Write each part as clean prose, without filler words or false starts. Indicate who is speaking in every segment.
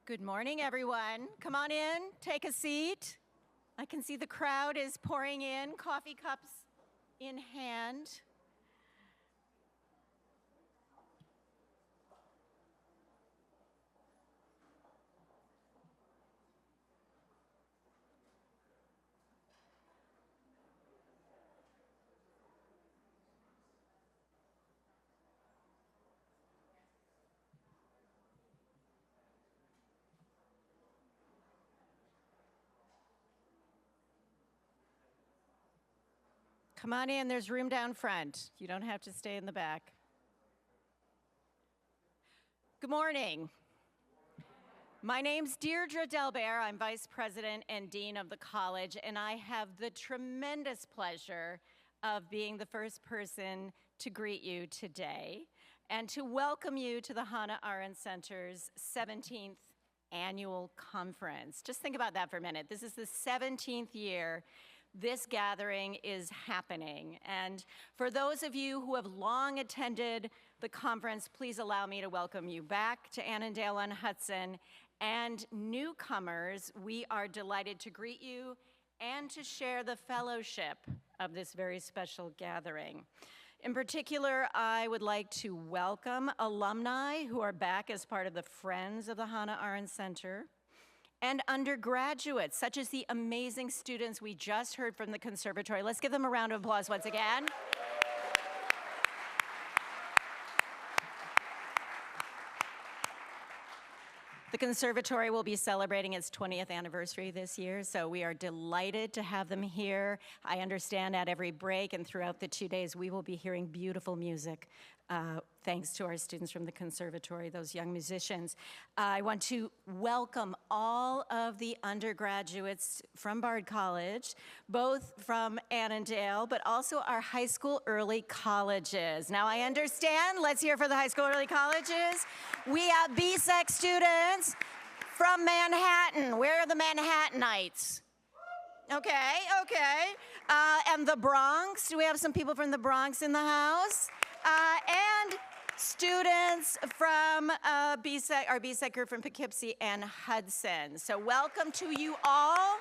Speaker 1: Good morning, everyone. Come on in, take a seat. I can see the crowd is pouring in, coffee cups in hand. Come on in, there's room down front. You don't have to stay in the back. Good morning. My name's Deirdre D'Albertis. I'm Vice President and Dean of the college, and I have the tremendous pleasure of being the first person to greet you today and to welcome you to the Hannah Arendt Center's 17th annual conference. Just think about that for a minute. This is the 17th year this gathering is happening. And for those of you who have long attended the conference, please allow me to welcome you back to Annandale-on-Hudson. And newcomers, we are delighted to greet you and to share the fellowship of this very special gathering. In particular, I would like to welcome alumni who are back as part of the Friends of the Hannah Arendt Center, and undergraduates, such as the amazing students we just heard from the conservatory. Let's give them a round of applause once again. The conservatory will be celebrating its 20th anniversary this year, so we are delighted to have them here. I understand at every break and throughout the 2 days, we will be hearing beautiful music, thanks to our students from the conservatory, those young musicians. I want to welcome all of the undergraduates from Bard College, both from Annandale, but also our high school early colleges. Now I understand, let's hear for the high school early colleges. We have BSEC students from Manhattan. Where are the Manhattanites? Okay. And the Bronx, do we have some people from the Bronx in the house? And students from our BSEC group from Poughkeepsie and Hudson. So welcome to you all.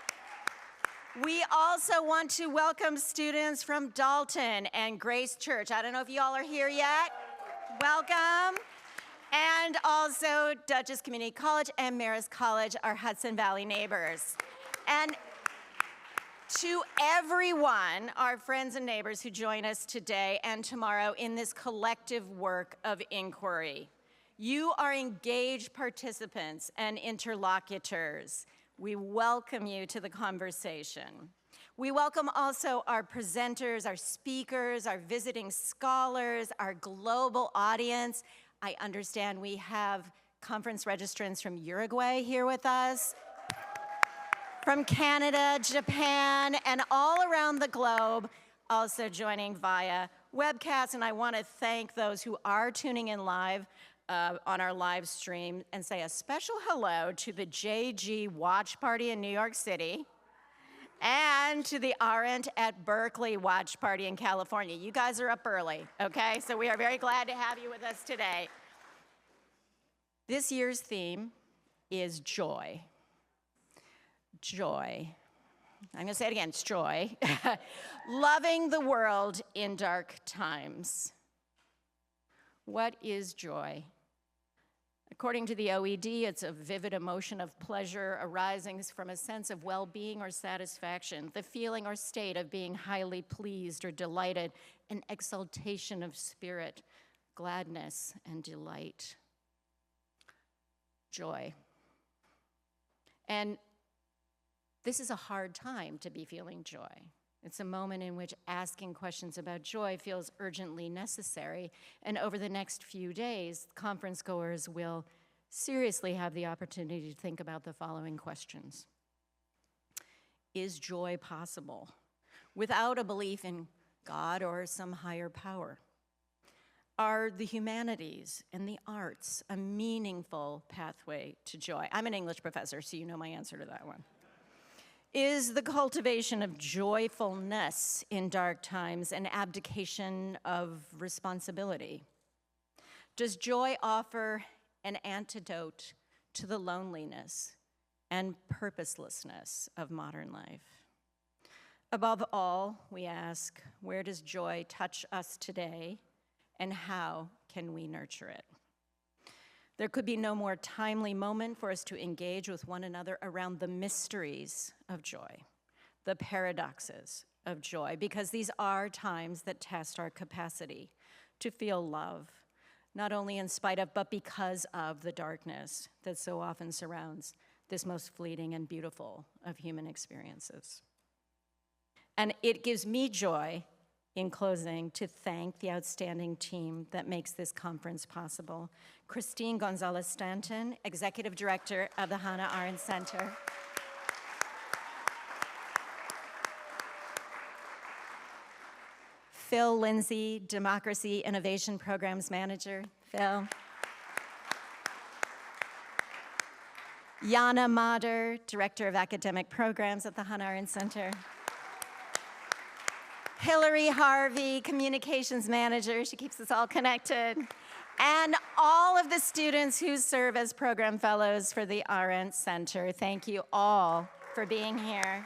Speaker 1: We also want to welcome students from Dalton and Grace Church. I don't know if you all are here yet. Welcome. And also Dutchess Community College and Marist College, our Hudson Valley neighbors. And to everyone, our friends and neighbors who join us today and tomorrow in this collective work of inquiry. You are engaged participants and interlocutors. We welcome you to the conversation. We welcome also our presenters, our speakers, our visiting scholars, our global audience. I understand we have conference registrants from Uruguay here with us, from Canada, Japan, and all around the globe, also joining via webcast. And I want to thank those who are tuning in live on our live stream and say a special hello to the JG Watch Party in New York City and to the Arendt at Berkeley Watch Party in California. You guys are up early, okay? So we are very glad to have you with us today. This year's theme is joy. Joy. I'm going to say it again, it's joy. Loving the world in dark times. What is joy? According to the OED, it's a vivid emotion of pleasure arising from a sense of well-being or satisfaction, the feeling or state of being highly pleased or delighted, an exaltation of spirit, gladness, and delight. Joy. And this is a hard time to be feeling joy. It's a moment in which asking questions about joy feels urgently necessary. And over the next few days, conference goers will seriously have the opportunity to think about the following questions. Is joy possible without a belief in God or some higher power? Are the humanities and the arts a meaningful pathway to joy? I'm an English professor, so you know my answer to that one. Is the cultivation of joyfulness in dark times an abdication of responsibility? Does joy offer an antidote to the loneliness and purposelessness of modern life. Above all, we ask, where does joy touch us today, and how can we nurture it? There could be no more timely moment for us to engage with one another around the mysteries of joy, the paradoxes of joy, because these are times that test our capacity to feel love, not only in spite of, but because of the darkness that so often surrounds this most fleeting and beautiful of human experiences. And it gives me joy, in closing, to thank the outstanding team that makes this conference possible. Christine Gonzalez-Stanton, Executive Director of the Hannah Arendt Center. Phil Lindsay, Democracy Innovation Programs Manager. Phil. Jana Mader, Director of Academic Programs at the Hannah Arendt Center. Hillary Harvey, Communications Manager. She keeps us all connected. And all of the students who serve as program fellows for the Arendt Center. Thank you all for being here.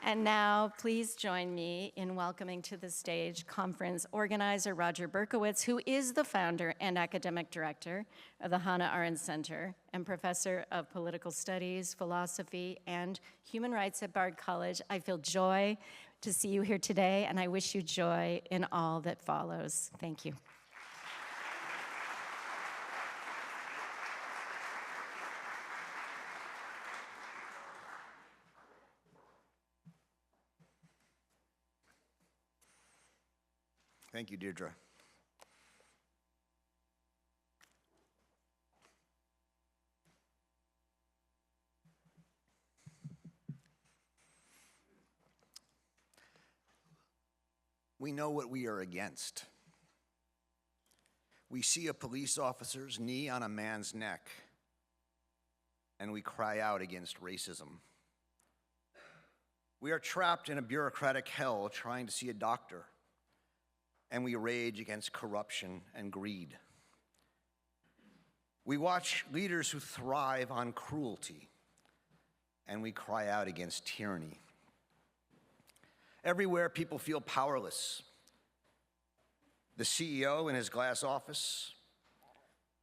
Speaker 1: And now, please join me in welcoming to the stage conference organizer Roger Berkowitz, who is the founder and academic director of the Hannah Arendt Center and professor of political studies, philosophy, and human rights at Bard College. I feel joy to see you here today, and I wish you joy in all that follows. Thank you.
Speaker 2: Thank you, Deirdre. We know what we are against. We see a police officer's knee on a man's neck, and we cry out against racism. We are trapped in a bureaucratic hell trying to see a doctor, and we rage against corruption and greed. We watch leaders who thrive on cruelty, and we cry out against tyranny. Everywhere, people feel powerless. The CEO in his glass office,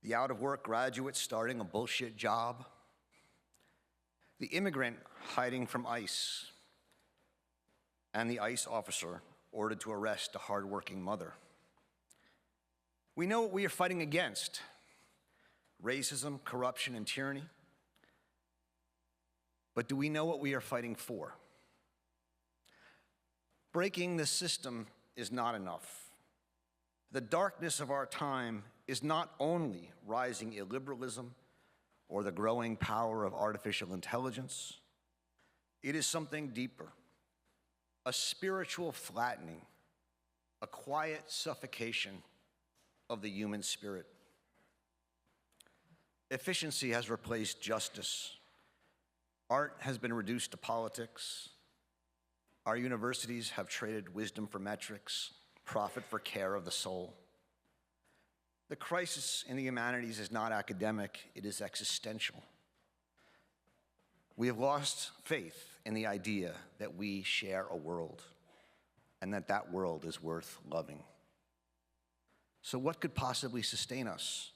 Speaker 2: the out-of-work graduate starting a bullshit job, the immigrant hiding from ICE, and the ICE officer ordered to arrest a hardworking mother. We know what we are fighting against: racism, corruption, and tyranny. But do we know what we are fighting for? Breaking the system is not enough. The darkness of our time is not only rising illiberalism or the growing power of artificial intelligence. It is something deeper. A spiritual flattening, a quiet suffocation of the human spirit. Efficiency has replaced justice. Art has been reduced to politics. Our universities have traded wisdom for metrics, profit for care of the soul. The crisis in the humanities is not academic, it is existential. We have lost faith in the idea that we share a world and that that world is worth loving. So what could possibly sustain us?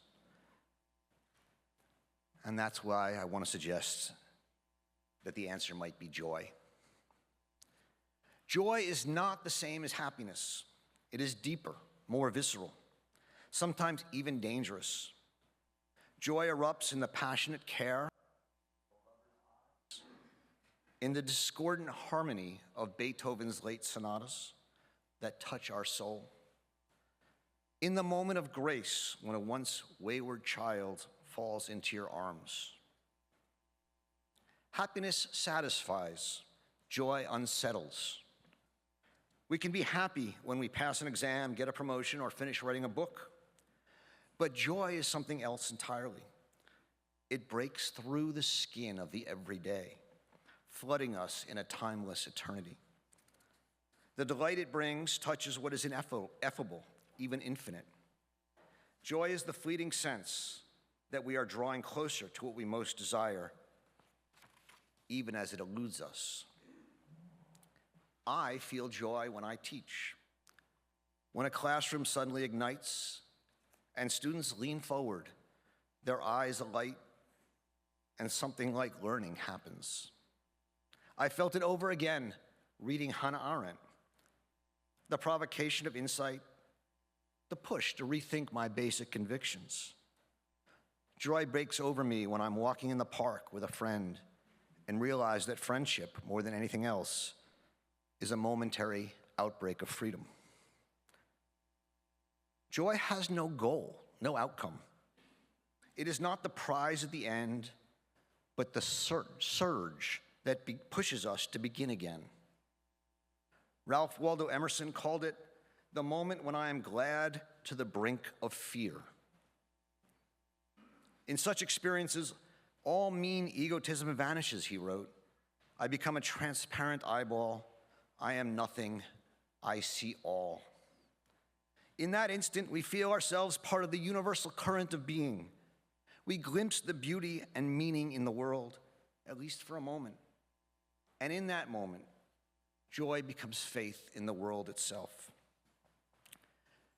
Speaker 2: And that's why I want to suggest that the answer might be joy. Joy is not the same as happiness. It is deeper, more visceral, sometimes even dangerous. Joy erupts in the passionate care, in the discordant harmony of Beethoven's late sonatas that touch our soul, in the moment of grace when a once wayward child falls into your arms. Happiness satisfies, joy unsettles. We can be happy when we pass an exam, get a promotion, or finish writing a book. But joy is something else entirely. It breaks through the skin of the everyday, flooding us in a timeless eternity. The delight it brings touches what is ineffable, even infinite. Joy is the fleeting sense that we are drawing closer to what we most desire, even as it eludes us. I feel joy when I teach. When a classroom suddenly ignites and students lean forward, their eyes alight, and something like learning happens. I felt it over again reading Hannah Arendt. The provocation of insight, the push to rethink my basic convictions. Joy breaks over me when I'm walking in the park with a friend and realize that friendship, more than anything else, is a momentary outbreak of freedom. Joy has no goal, no outcome. It is not the prize at the end, but the surge that pushes us to begin again. Ralph Waldo Emerson called it the moment when I am glad to the brink of fear. In such experiences, all mean egotism vanishes, he wrote. I become a transparent eyeball. I am nothing. I see all. In that instant, we feel ourselves part of the universal current of being. We glimpse the beauty and meaning in the world, at least for a moment. And in that moment, joy becomes faith in the world itself.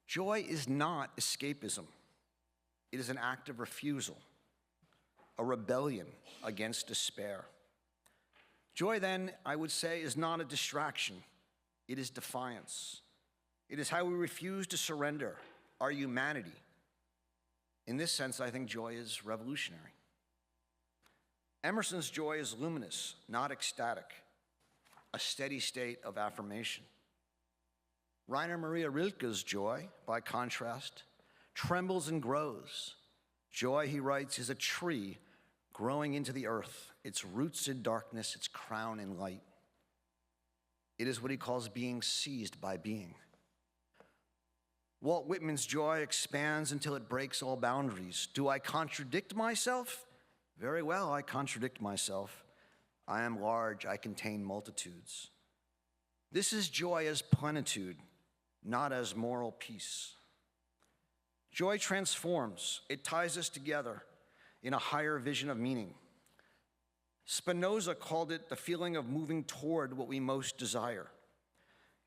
Speaker 2: Joy is not escapism. It is an act of refusal, a rebellion against despair. Joy, then, I would say, is not a distraction. It is defiance. It is how we refuse to surrender our humanity. In this sense, I think joy is revolutionary. Emerson's joy is luminous, not ecstatic, a steady state of affirmation. Rainer Maria Rilke's joy, by contrast, trembles and grows. Joy, he writes, is a tree growing into the earth, its roots in darkness, its crown in light. It is what he calls being seized by being. Walt Whitman's joy expands until it breaks all boundaries. Do I contradict myself? Very well, I contradict myself. I am large, I contain multitudes. This is joy as plenitude, not as moral peace. Joy transforms. It ties us together in a higher vision of meaning. Spinoza called it the feeling of moving toward what we most desire,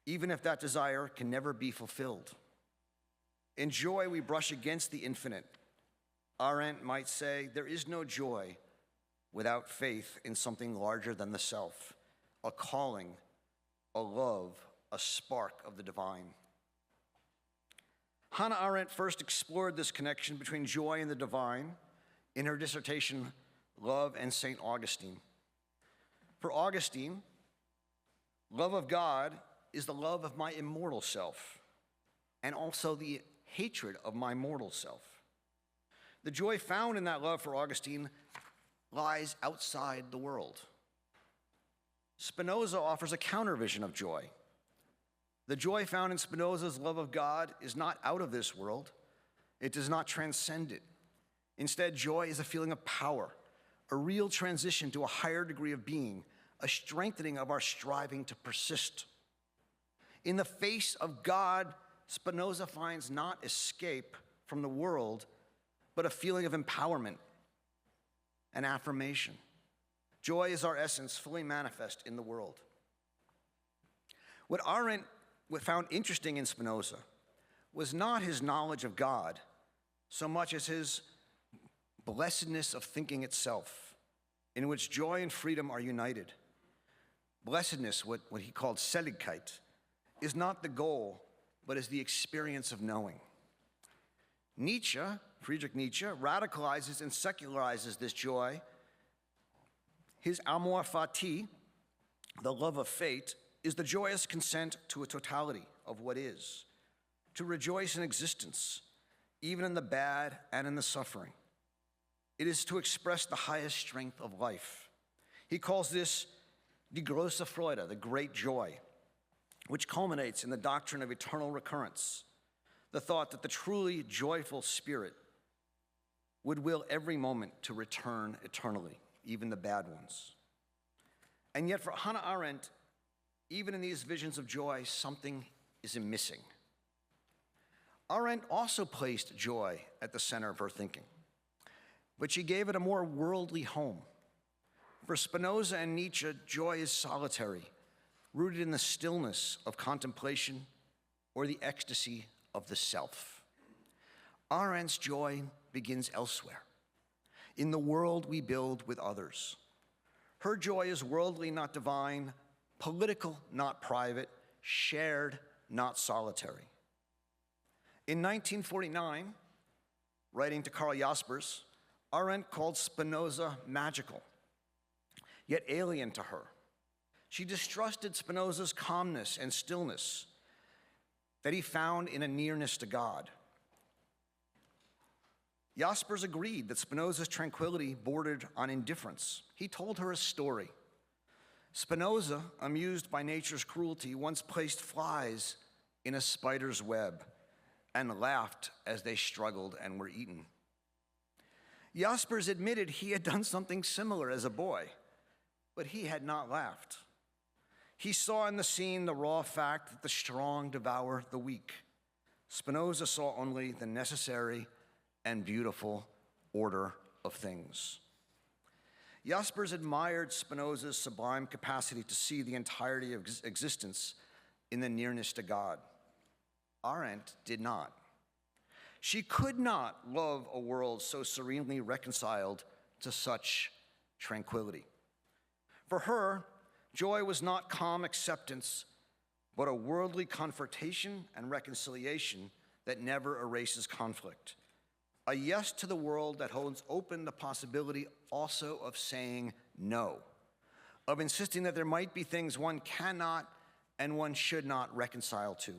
Speaker 2: even if that desire can never be fulfilled. In joy, we brush against the infinite. Arendt might say, there is no joy without faith in something larger than the self, a calling, a love, a spark of the divine. Hannah Arendt first explored this connection between joy and the divine in her dissertation, Love and St. Augustine. For Augustine, love of God is the love of my immortal self and also the hatred of my mortal self. The joy found in that love for Augustine lies outside the world. Spinoza offers a countervision of joy. The joy found in Spinoza's love of God is not out of this world. It does not transcend it. Instead, joy is a feeling of power, a real transition to a higher degree of being, a strengthening of our striving to persist. In the face of God, Spinoza finds not escape from the world, but a feeling of empowerment and affirmation. Joy is our essence fully manifest in the world. What Arendt found interesting in Spinoza was not his knowledge of God so much as his blessedness of thinking itself, in which joy and freedom are united. Blessedness, what he called Seligkeit, is not the goal, but is the experience of knowing. Friedrich Nietzsche, radicalizes and secularizes this joy. His amor fati, the love of fate, is the joyous consent to a totality of what is, to rejoice in existence, even in the bad and in the suffering. It is to express the highest strength of life. He calls this die große Freude, the great joy, which culminates in the doctrine of eternal recurrence, the thought that the truly joyful spirit would will every moment to return eternally, even the bad ones. And yet for Hannah Arendt, even in these visions of joy, something is missing. Arendt also placed joy at the center of her thinking. but she gave it a more worldly home. For Spinoza and Nietzsche, joy is solitary, rooted in the stillness of contemplation or the ecstasy of the self. Arendt's joy begins elsewhere, in the world we build with others. Her joy is worldly, not divine, political, not private, shared, not solitary. In 1949, writing to Karl Jaspers, Arendt called Spinoza magical, yet alien to her. She distrusted Spinoza's calmness and stillness that he found in a nearness to God. Jaspers agreed that Spinoza's tranquility bordered on indifference. He told her a story. Spinoza, amused by nature's cruelty, once placed flies in a spider's web and laughed as they struggled and were eaten. Jaspers admitted he had done something similar as a boy, but he had not laughed. He saw in the scene the raw fact that the strong devour the weak. Spinoza saw only the necessary and beautiful order of things. Jaspers admired Spinoza's sublime capacity to see the entirety of existence in the nearness to God. Arendt did not. She could not love a world so serenely reconciled to such tranquility. For her, joy was not calm acceptance, but a worldly confrontation and reconciliation that never erases conflict. A yes to the world that holds open the possibility also of saying no, of insisting that there might be things one cannot and one should not reconcile to.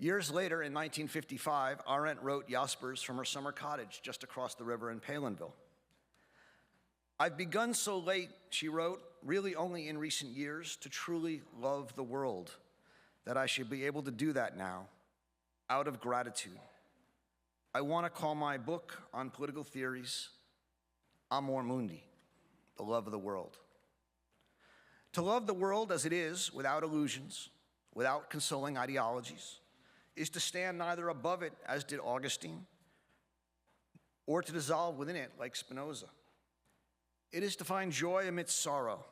Speaker 2: Years later, in 1955, Arendt wrote Jaspers from her summer cottage just across the river in Palinville. I've begun so late, she wrote, really only in recent years, to truly love the world, that I should be able to do that now, out of gratitude. I want to call my book on political theories, Amor Mundi, the love of the world. To love the world as it is, without illusions, without consoling ideologies, is to stand neither above it, as did Augustine, or to dissolve within it, like Spinoza. It is to find joy amidst sorrow,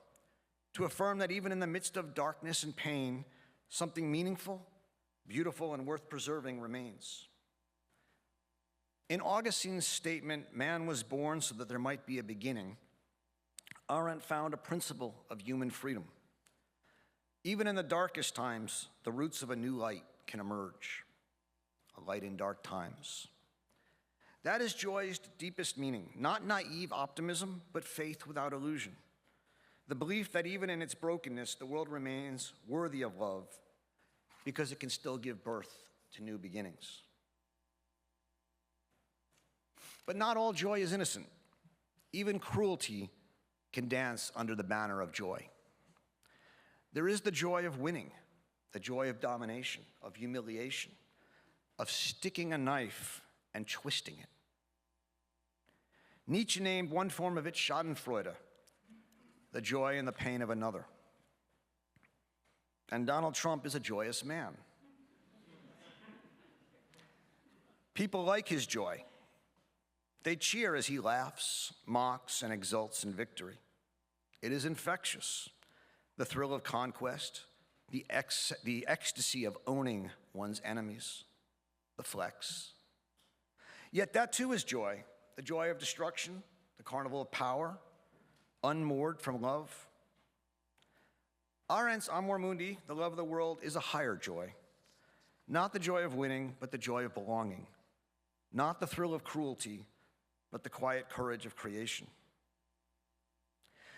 Speaker 2: to affirm that even in the midst of darkness and pain, something meaningful, beautiful, and worth preserving remains. In Augustine's statement, man was born so that there might be a beginning, Arendt found a principle of human freedom. Even in the darkest times, the roots of a new light can emerge, a light in dark times. That is joy's deepest meaning, not naive optimism, but faith without illusion. The belief that even in its brokenness, the world remains worthy of love because it can still give birth to new beginnings. But not all joy is innocent. Even cruelty can dance under the banner of joy. There is the joy of winning, the joy of domination, of humiliation, of sticking a knife and twisting it. Nietzsche named one form of it Schadenfreude, the joy and the pain of another. And Donald Trump is a joyous man. People like his joy. They cheer as he laughs, mocks, and exults in victory. It is infectious, the thrill of conquest, the ecstasy of owning one's enemies, the flex. Yet that too is joy, the joy of destruction, the carnival of power, unmoored from love. Arendt's Amor Mundi, the love of the world, is a higher joy. Not the joy of winning, but the joy of belonging. Not the thrill of cruelty, but the quiet courage of creation.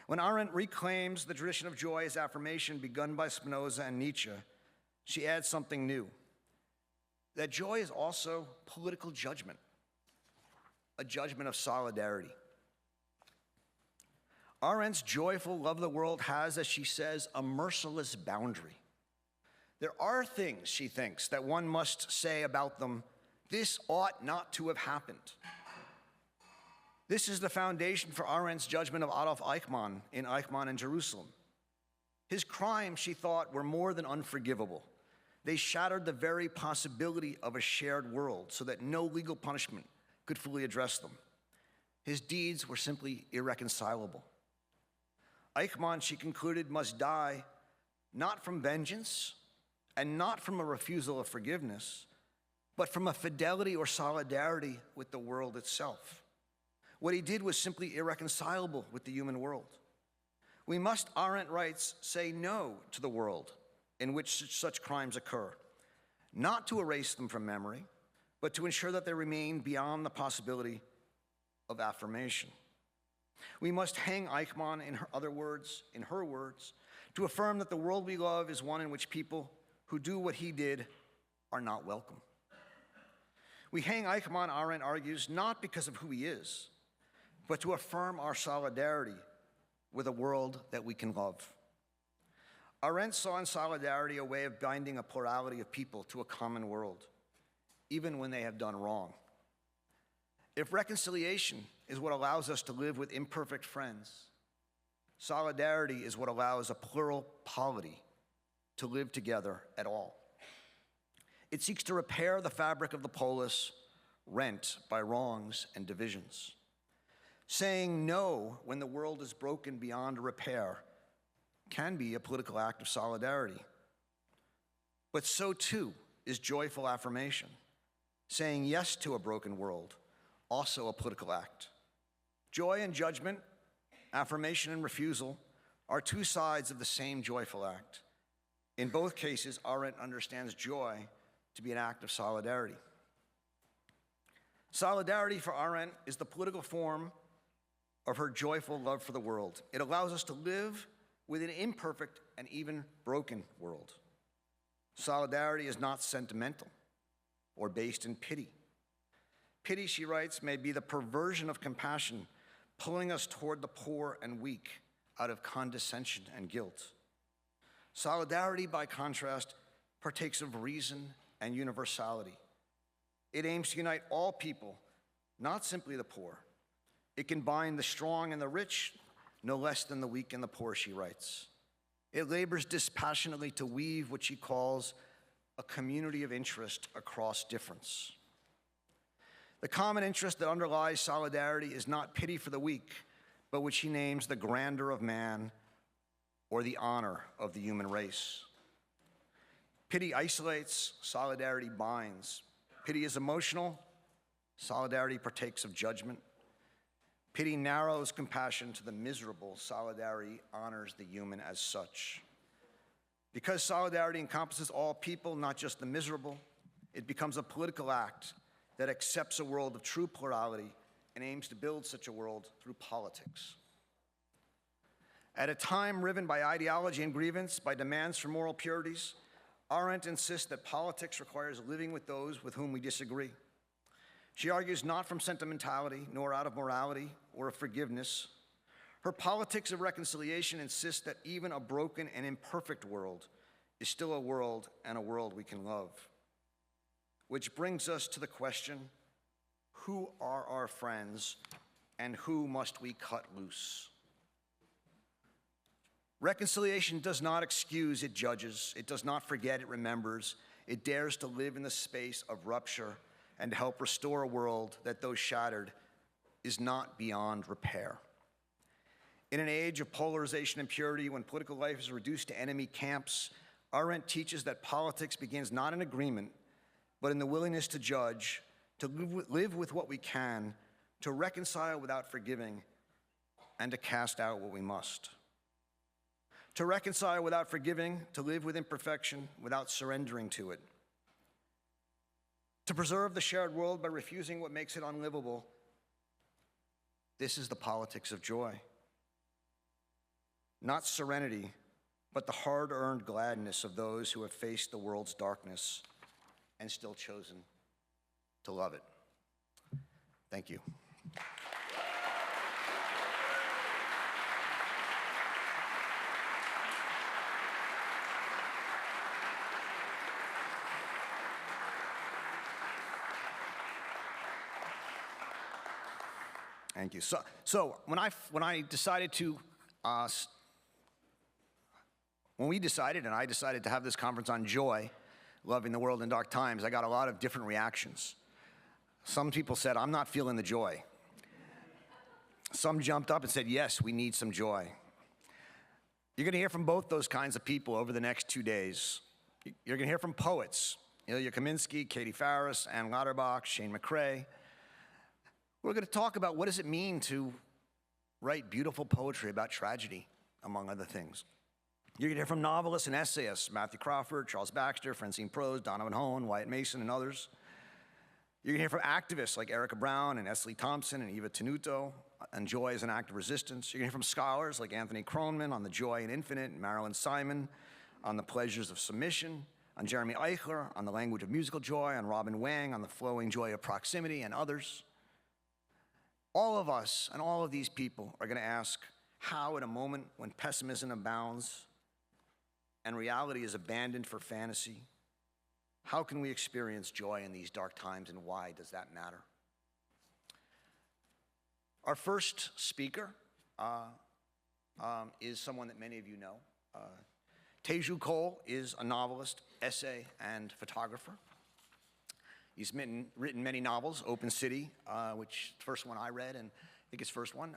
Speaker 2: When Arendt reclaims the tradition of joy as affirmation begun by Spinoza and Nietzsche, she adds something new. That joy is also political judgment, a judgment of solidarity. Arendt's joyful love of the world has, as she says, a merciless boundary. There are things, she thinks, that one must say about them, this ought not to have happened. This is the foundation for Arendt's judgment of Adolf Eichmann in Eichmann in Jerusalem. His crimes, she thought, were more than unforgivable. They shattered the very possibility of a shared world so that no legal punishment could fully address them. His deeds were simply irreconcilable. Eichmann, she concluded, must die not from vengeance and not from a refusal of forgiveness, but from a fidelity or solidarity with the world itself. What he did was simply irreconcilable with the human world. We must, Arendt writes, say no to the world in which such crimes occur, not to erase them from memory, but to ensure that they remain beyond the possibility of affirmation. We must hang Eichmann, in her words, to affirm that the world we love is one in which people who do what he did are not welcome. We hang Eichmann, Arendt argues, not because of who he is, but to affirm our solidarity with a world that we can love. Arendt saw in solidarity a way of binding a plurality of people to a common world, even when they have done wrong. If reconciliation is what allows us to live with imperfect friends, solidarity is what allows a plural polity to live together at all. It seeks to repair the fabric of the polis rent by wrongs and divisions. Saying no when the world is broken beyond repair can be a political act of solidarity. But so too is joyful affirmation. Saying yes to a broken world, also a political act. Joy and judgment, affirmation and refusal, are two sides of the same joyful act. In both cases, Arendt understands joy to be an act of solidarity. Solidarity for Arendt is the political form of her joyful love for the world. It allows us to live with an imperfect and even broken world. Solidarity is not sentimental or based in pity. Pity, she writes, may be the perversion of compassion, pulling us toward the poor and weak out of condescension and guilt. Solidarity, by contrast, partakes of reason and universality. It aims to unite all people, not simply the poor. It can bind the strong and the rich, no less than the weak and the poor, she writes. It labors dispassionately to weave what she calls a community of interest across difference. The common interest that underlies solidarity is not pity for the weak, but what she names the grandeur of man or the honor of the human race. Pity isolates, solidarity binds. Pity is emotional, solidarity partakes of judgment. Pity narrows compassion to the miserable, solidarity honors the human as such. Because solidarity encompasses all people, not just the miserable, it becomes a political act that accepts a world of true plurality and aims to build such a world through politics. At a time riven by ideology and grievance, by demands for moral purities, Arendt insists that politics requires living with those with whom we disagree. She argues not from sentimentality, nor out of morality or of forgiveness. Her politics of reconciliation insists that even a broken and imperfect world is still a world and a world we can love. Which brings us to the question, who are our friends and who must we cut loose? Reconciliation does not excuse, it judges. It does not forget, it remembers. It dares to live in the space of rupture and help restore a world that, though shattered, is not beyond repair. In an age of polarization and purity, when political life is reduced to enemy camps, Arendt teaches that politics begins not in agreement, but in the willingness to judge, to live with what we can, to reconcile without forgiving, and to cast out what we must. To reconcile without forgiving, to live with imperfection without surrendering to it. To preserve the shared world by refusing what makes it unlivable. This is the politics of joy. Not serenity, but the hard-earned gladness of those who have faced the world's darkness and still chosen to love it. Thank you. Thank you. So when I decided to, when we decided, and I decided to have this conference on joy, loving the world in dark times, I got a lot of different reactions. Some people said, I'm not feeling the joy. Some jumped up and said, yes, we need some joy. You're going to hear from both those kinds of people over the next 2 days. You're going to hear from poets, Ilya Kaminsky, Katie Farris, Ann Lauterbach, Shane McRae. We're going to talk about what does it mean to write beautiful poetry about tragedy, among other things. You're going to hear from novelists and essayists, Matthew Crawford, Charles Baxter, Francine Prose, Donovan Hohen, Wyatt Mason, and others. You're going to hear from activists like Erica Brown and Esley Thompson and Eva Tenuto on joy as an act of resistance. You're going to hear from scholars like Anthony Kronman on the joy and infinite, and Marilyn Simon on the pleasures of submission, on Jeremy Eichler on the language of musical joy, on Robin Wang on the flowing joy of proximity, and others. All of us and all of these people are going to ask how, at a moment when pessimism abounds and reality is abandoned for fantasy, how can we experience joy in these dark times, and why does that matter? Our first speaker is someone that many of you know. Teju Cole is a novelist, essay, and photographer. He's written many novels, Open City, which the first one I read, and I think his first one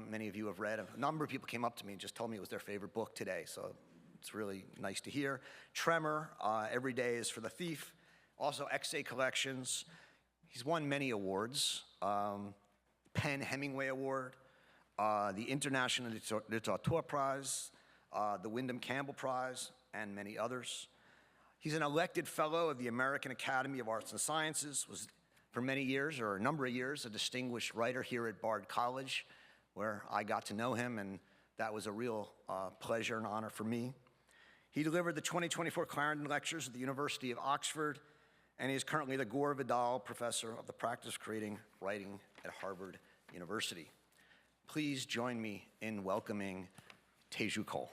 Speaker 2: many of you have read. A number of people came up to me and just told me it was their favorite book today, so it's really nice to hear. Tremor, Every Day is for the Thief, also XA Collections. He's won many awards. Penn Hemingway Award, the International Literatur Prize, the Wyndham Campbell Prize, and many others. He's an elected fellow of the American Academy of Arts and Sciences, was for many years, or a number of years, a distinguished writer here at Bard College, where I got to know him, and that was a real pleasure and honor for me. He delivered the 2024 Clarendon Lectures at the University of Oxford, and he is currently the Gore Vidal Professor of the Practice of Creating Writing at Harvard University. Please join me in welcoming Teju Cole.